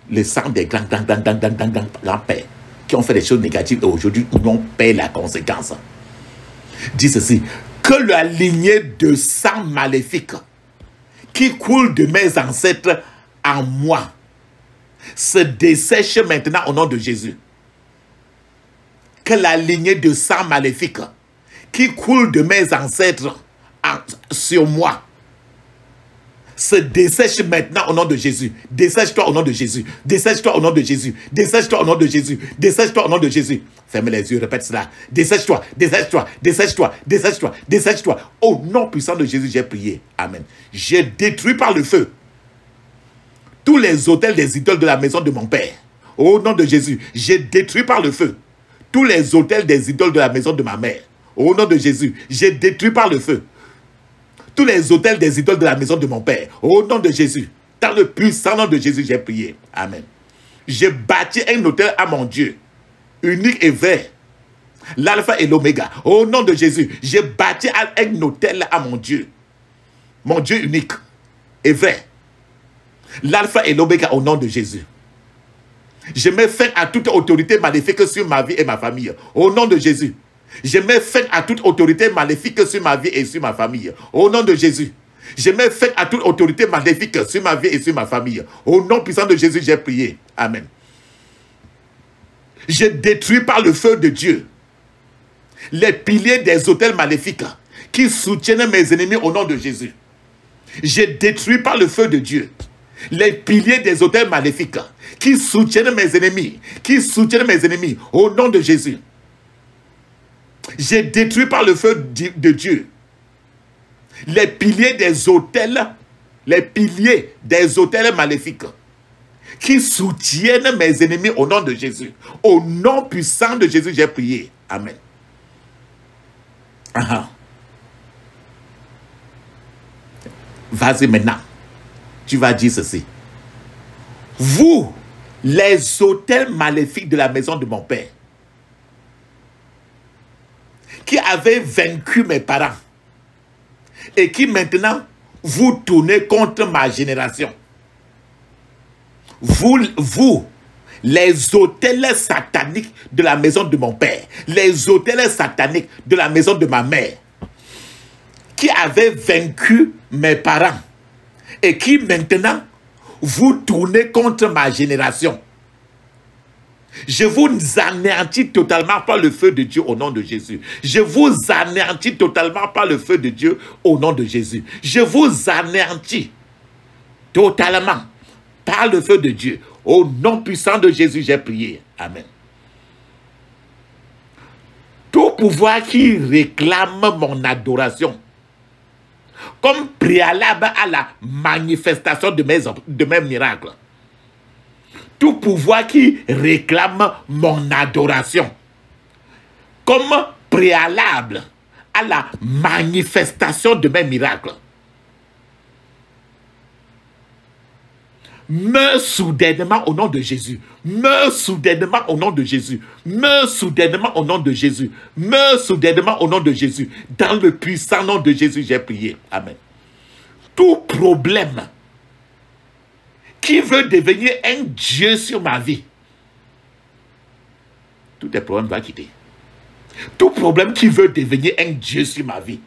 A: le sang des grands-pères qui ont fait des choses négatives et aujourd'hui nous paient la conséquence. Dis ceci. Que la lignée de sang maléfique qui coule de mes ancêtres en moi se dessèche maintenant au nom de Jésus. Que la lignée de sang maléfique qui coule de mes ancêtres sur moi se dessèche maintenant au nom de Jésus. Dessèche-toi au nom de Jésus. Dessèche-toi au nom de Jésus. Dessèche-toi au nom de Jésus. Dessèche-toi au nom de Jésus. Fermez les yeux, répète cela. Dessèche-toi, dessèche-toi, dessèche-toi, dessèche-toi, dessèche-toi. Au nom puissant de Jésus, j'ai prié. Amen. J'ai détruit par le feu tous les autels des idoles de la maison de mon père. Au nom de Jésus, j'ai détruit par le feu tous les autels des idoles de la maison de ma mère. Au nom de Jésus, j'ai détruit par le feu tous les autels des idoles de la maison de mon père. Au nom de Jésus, dans le puissant nom de Jésus, j'ai prié. Amen. J'ai bâti un autel à mon Dieu, unique et vrai, l'alpha et l'oméga. Au nom de Jésus, j'ai bâti un autel à mon Dieu unique et vrai, l'alpha et l'oméga au nom de Jésus. Je mets fin à toute autorité maléfique sur ma vie et ma famille. Au nom de Jésus. Je mets fin à toute autorité maléfique sur ma vie et sur ma famille. Au nom de Jésus. Je mets fin à toute autorité maléfique sur ma vie et sur ma famille. Au nom puissant de Jésus, j'ai prié. Amen. Je détruis par le feu de Dieu les piliers des autels maléfiques qui soutiennent mes ennemis au nom de Jésus. Je détruis par le feu de Dieu les piliers des autels maléfiques qui soutiennent mes ennemis, au nom de Jésus. J'ai détruit par le feu de Dieu les piliers des hôtels, maléfiques qui soutiennent mes ennemis au nom de Jésus. Au nom puissant de Jésus, j'ai prié. Amen. Vas-y maintenant. Tu vas dire ceci. Vous, les hôtels maléfiques de la maison de mon père, qui avez vaincu mes parents et qui maintenant vous tournez contre ma génération. Vous, les hôtels sataniques de la maison de mon père, les hôtels sataniques de la maison de ma mère, qui avaient vaincu mes parents et qui maintenant vous tournez contre ma génération. Je vous anéantis totalement par le feu de Dieu au nom de Jésus. Je vous anéantis totalement par le feu de Dieu au nom de Jésus. Je vous anéantis totalement par le feu de Dieu. Au nom puissant de Jésus, j'ai prié. Amen. Tout pouvoir qui réclame mon adoration comme préalable à la manifestation de mes miracles. Tout pouvoir qui réclame mon adoration comme préalable à la manifestation de mes miracles. Meurs soudainement au nom de Jésus. Meurs soudainement au nom de Jésus. Meurs soudainement au nom de Jésus. Meurs soudainement au nom de Jésus. Dans le puissant nom de Jésus, j'ai prié. Amen. Tout problème qui veut devenir un Dieu sur ma vie, tous les problèmes vont quitter. Tout problème qui veut devenir un Dieu sur ma vie,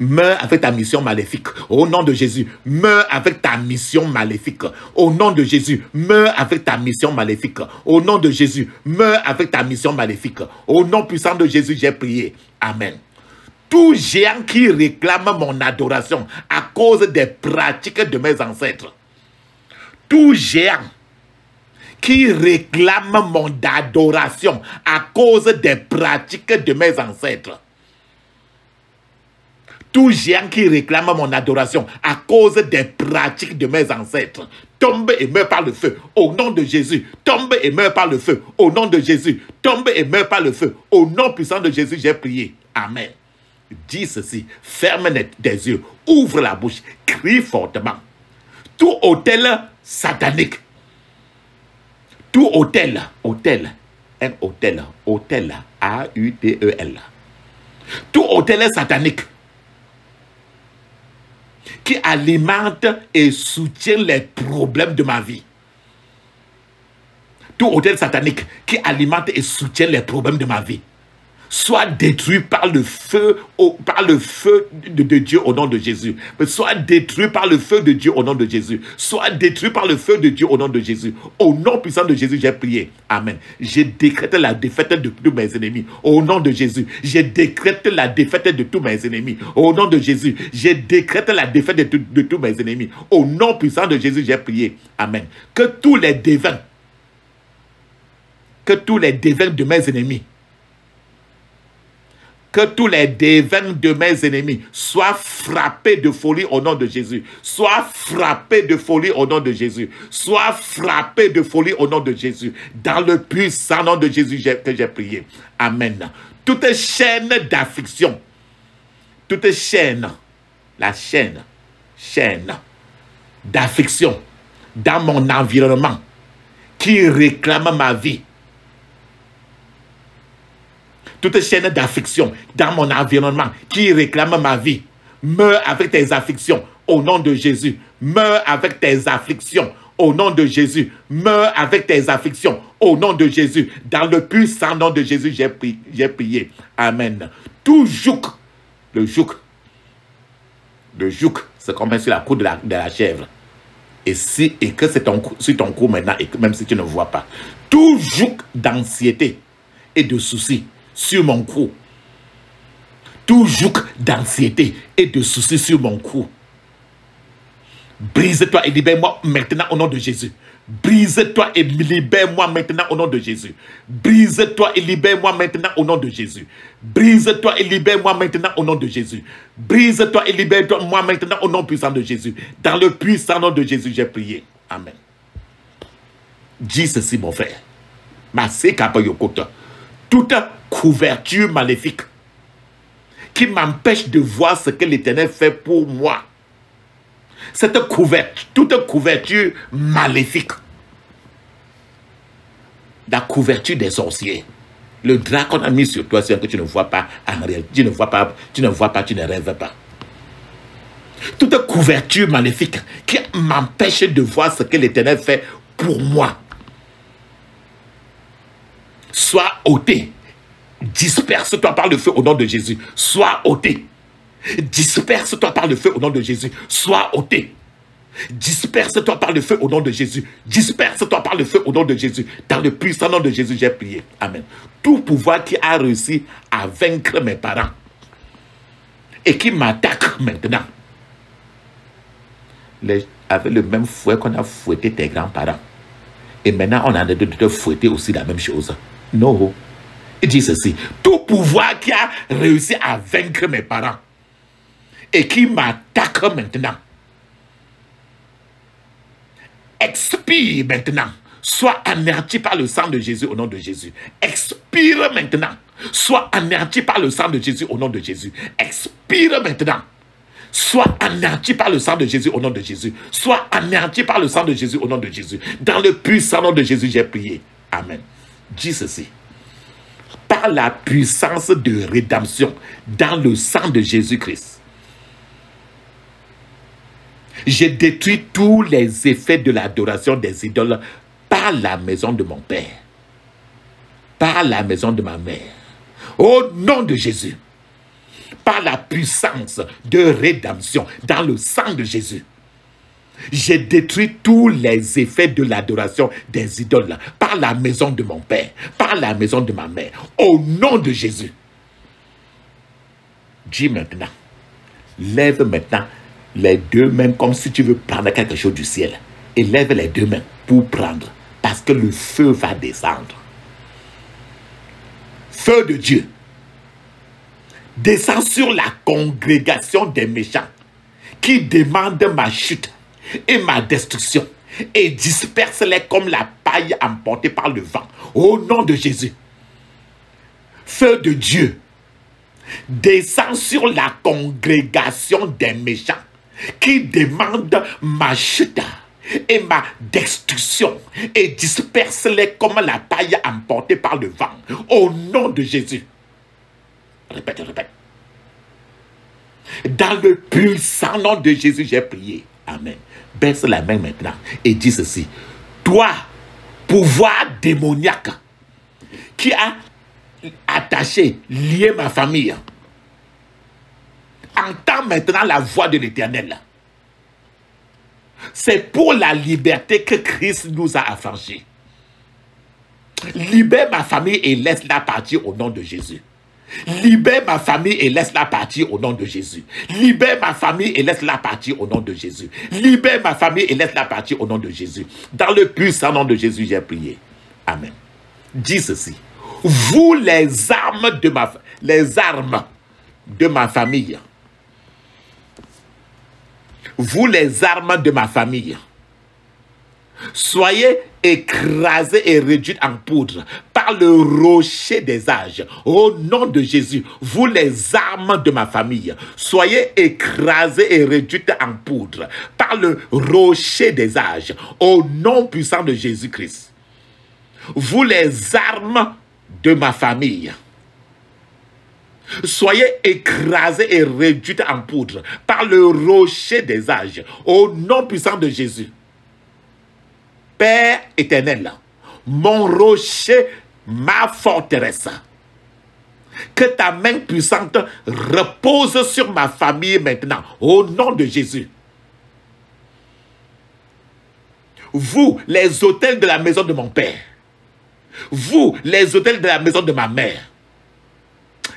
A: meurs avec ta mission maléfique. Au nom de Jésus, meurs avec ta mission maléfique. Au nom de Jésus, meurs avec ta mission maléfique. Au nom de Jésus, meurs avec ta mission maléfique. Au nom puissant de Jésus, j'ai prié. Amen. Tout géant qui réclame mon adoration à cause des pratiques de mes ancêtres. Tout géant qui réclame mon adoration à cause des pratiques de mes ancêtres. Tout géant qui réclame mon adoration à cause des pratiques de mes ancêtres, tombe et meurt par le feu. Au nom de Jésus, tombe et meurt par le feu. Au nom de Jésus, tombe et meurt par le feu. Au nom puissant de Jésus, j'ai prié. Amen. Dis ceci, ferme tes yeux, ouvre la bouche, crie fortement. Tout autel satanique, tout autel, un autel, A-U-T-E-L, tout autel satanique qui alimente et soutient les problèmes de ma vie. Tout autel satanique qui alimente et soutient les problèmes de ma vie soit détruit par le feu de Dieu au nom de Jésus. Soit détruit par le feu de Dieu au nom de Jésus. Soit détruit par le feu de Dieu au nom de Jésus. Au nom puissant de Jésus, j'ai prié. Amen. Je décrète la défaite de tous mes ennemis. Au nom de Jésus. Je décrète la défaite de tous mes ennemis. Au nom de Jésus. Je décrète la défaite de tous mes ennemis. Au nom puissant de Jésus, j'ai prié. Amen. Que tous les devins de mes ennemis, que tous les devins de mes ennemis soient frappés de folie au nom de Jésus. Soient frappés de folie au nom de Jésus. Soient frappés de folie au nom de Jésus. Dans le puissant nom de Jésus que j'ai prié. Amen. Toute chaîne d'affliction, toute chaîne, la chaîne d'affliction dans mon environnement qui réclame ma vie, toute chaîne d'affliction dans mon environnement qui réclame ma vie, meurs avec tes afflictions au nom de Jésus. Meurs avec tes afflictions au nom de Jésus. Meurs avec tes afflictions au nom de Jésus. Dans le puissant nom de Jésus, j'ai prié. Amen. Tout joug, le joug, c'est comme sur la cou de la chèvre. Et que c'est sur ton cou maintenant, et même si tu ne vois pas. Tout joug d'anxiété et de soucis sur mon cou. Tout joug d'anxiété et de soucis sur mon cou. Brise-toi et libère-moi maintenant au nom de Jésus. Brise-toi et libère-moi maintenant au nom de Jésus. Brise-toi et libère-moi maintenant au nom de Jésus. Brise-toi et libère-moi maintenant au nom de Jésus. Brise-toi et libère-moi maintenant au nom puissant de Jésus. Dans le puissant nom de Jésus, j'ai prié. Amen. Dis ceci, mon frère. Toute couverture maléfique qui m'empêche de voir ce que l'Éternel fait pour moi. Toute couverture maléfique. La couverture des sorciers. Le drap qu'on a mis sur toi, c'est que tu ne vois pas en réalité. Tu ne vois pas, tu ne rêves pas. Toute couverture maléfique qui m'empêche de voir ce que l'Éternel fait pour moi. Sois ôté. Disperse-toi par le feu au nom de Jésus. Sois ôté. Disperse-toi par le feu au nom de Jésus. Sois ôté. Disperse-toi par le feu au nom de Jésus. Disperse-toi par le feu au nom de Jésus. Dans le puissant nom de Jésus, j'ai prié. Amen. Tout pouvoir qui a réussi à vaincre mes parents et qui m'attaque maintenant, avec le même fouet qu'on a fouetté tes grands-parents. Et maintenant, on a de te fouetter aussi la même chose. Non. Il dit ceci. Tout pouvoir qui a réussi à vaincre mes parents et qui m'attaque maintenant, expire maintenant. Sois anéanti par le sang de Jésus au nom de Jésus. Expire maintenant. Sois anéanti par le sang de Jésus au nom de Jésus. Expire maintenant. Sois anéanti par le sang de Jésus au nom de Jésus. Sois anéanti par le sang de Jésus au nom de Jésus. Dans le puissant nom de Jésus, j'ai prié. Amen. Dis ceci. Par la puissance de rédemption dans le sang de Jésus-Christ, j'ai détruit tous les effets de l'adoration des idoles par la maison de mon père, par la maison de ma mère. Au nom de Jésus, par la puissance de rédemption dans le sang de Jésus, j'ai détruit tous les effets de l'adoration des idoles par la maison de mon père, par la maison de ma mère. Au nom de Jésus. Dis maintenant, lève maintenant les deux mains comme si tu veux prendre quelque chose du ciel. Et lève les deux mains pour prendre, parce que le feu va descendre. Feu de Dieu, descend sur la congrégation des méchants qui demandent ma chute et ma destruction, et disperse-les comme la paille emportée par le vent. Au nom de Jésus. Feu de Dieu, descend sur la congrégation des méchants qui demandent ma chute et ma destruction, et disperse-les comme la paille emportée par le vent. Au nom de Jésus. Répète, répète. Dans le puissant nom de Jésus, j'ai prié. Amen. Baisse la main maintenant et dis ceci. Toi, pouvoir démoniaque qui a attaché, lié ma famille, entends maintenant la voix de l'Éternel. C'est pour la liberté que Christ nous a affranchis. Libère ma famille et laisse-la partir au nom de Jésus. Libère ma famille et laisse-la partir au nom de Jésus. Libère ma famille et laisse-la partir au nom de Jésus. Libère ma famille et laisse-la partir au nom de Jésus. Dans le puissant nom de Jésus, j'ai prié. Amen. Dis ceci. Vous les armes de ma famille. Vous les armes de ma famille. Soyez écrasés et réduits en poudre par le rocher des âges. Au nom de Jésus, vous les armes de ma famille, soyez écrasés et réduits en poudre par le rocher des âges. Au nom puissant de Jésus-Christ. Vous les armes de ma famille, soyez écrasés et réduits en poudre par le rocher des âges. Au nom puissant de Jésus. Père éternel, mon rocher, ma forteresse, que ta main puissante repose sur ma famille maintenant, au nom de Jésus. Vous, les autels de la maison de mon père, vous, les autels de la maison de ma mère,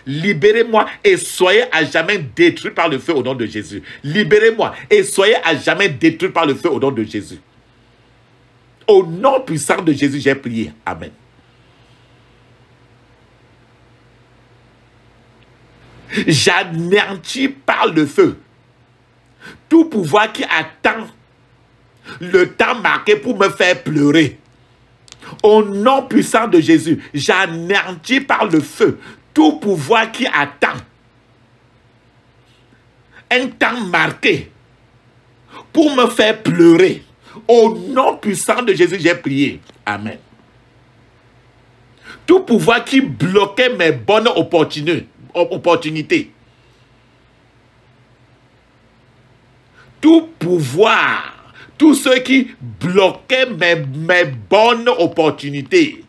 A: Libérez-moi et soyez à jamais détruits par le feu au nom de Jésus. Libérez-moi et soyez à jamais détruits par le feu au nom de Jésus. Au nom puissant de Jésus, j'ai prié. Amen. J'anéantis par le feu tout pouvoir qui attend le temps marqué pour me faire pleurer. Au nom puissant de Jésus, j'anéantis par le feu tout pouvoir qui attend un temps marqué pour me faire pleurer. Au nom puissant de Jésus, j'ai prié. Amen. Tout pouvoir qui bloquait mes bonnes opportunités. Tout pouvoir, tous ceux qui bloquaient mes bonnes opportunités.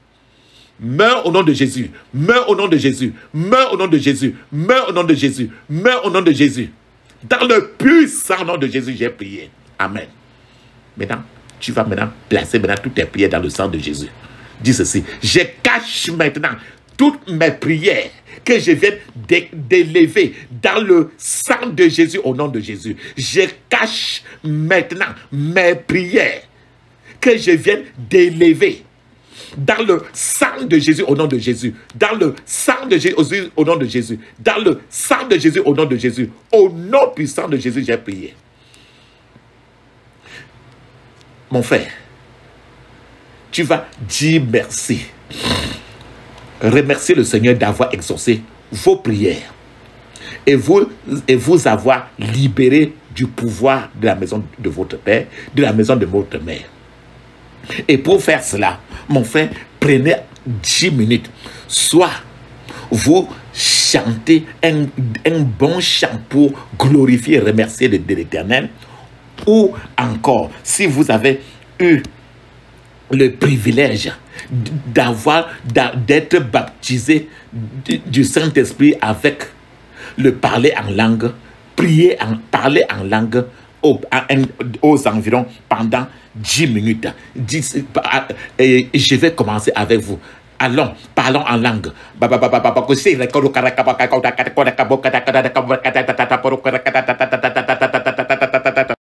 A: Meurs au nom de Jésus. Meurs au nom de Jésus. Meurs au nom de Jésus. Meurs au nom de Jésus. Meurs au nom de Jésus. Dans le puissant nom de Jésus, j'ai prié. Amen. Maintenant, tu vas maintenant placer toutes tes prières dans le sang de Jésus. Dis ceci. Je cache maintenant toutes mes prières que je viens d'élever dans le sang de Jésus au nom de Jésus. Je cache maintenant mes prières que je viens d'élever dans le sang de Jésus au nom de Jésus. Dans le sang de Jésus au nom de Jésus. Dans le sang de Jésus au nom de Jésus. Au nom puissant de Jésus, j'ai prié. Mon frère, tu vas dire merci. Remerciez le Seigneur d'avoir exaucé vos prières et vous avoir libéré du pouvoir de la maison de votre père, de la maison de votre mère. Et pour faire cela, mon frère, prenez 10 minutes. Soit vous chantez un bon chant pour glorifier et remercier l'Éternel, ou encore, si vous avez eu le privilège d'être baptisé du Saint-Esprit avec le parler en langue, parler en langue aux environs pendant 10 minutes. Et je vais commencer avec vous. Allons, parlons en langue.